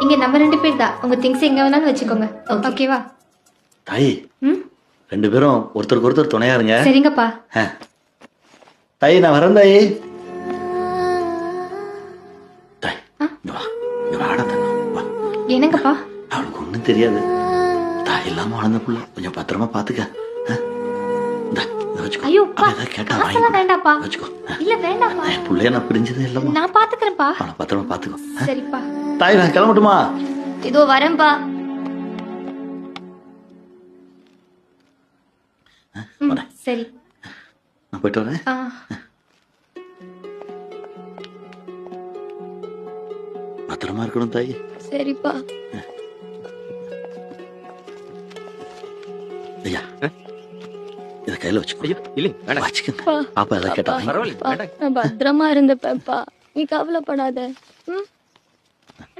இங்க நம்ம 2 பேர் தான். உங்க திங்ஸ் எங்க வேணாலும் வச்சுக்கோங்க. ஓகேவா? தாய் ம் ரெண்டு பேரும் ஒருத்தருக்கு ஒருத்தர் துணையா இருங்க. சரிங்கப்பா. தாய் நான் வரேன் தாய். தாய் இங்க வா, இங்க வாடா தங்கம் வா. என்னங்கப்பா? அவளுக்கு ஒண்ணும் தெரியாது. தாய் இல்லாம வளர்ந்த புள்ள, கொஞ்சம் பத்திரமா பாத்துக்க. ஐயோ கேட்டா காசெல்லாம் வேண்டாப்பா. வச்சுக்கோ. இல்ல வேண்டாப்பா. புள்ளைய நான் பிரிஞ்சதே இல்லம்மா. நான் பாத்துக்கிறேன்ப்பா. அவனை பத்திரமா பாத்துக்கோ. சரிப்பா. தாய் நான் கிளம்பட்டுமா? இதோ வரேன்ப்பா. சரி நான் போயிட்டு வரேன். பத்திரமா இருக்கணும் தாய். சரிப்பா. ஐயா இத கையில வச்சுக்கோ. இல்ல வேண்டாம் வச்சுக்கங்க. பாப்பா எல்லாம் கேட்டா நான் பத்திரமா இருந்தப்பா. நீ கவலைப்படாத.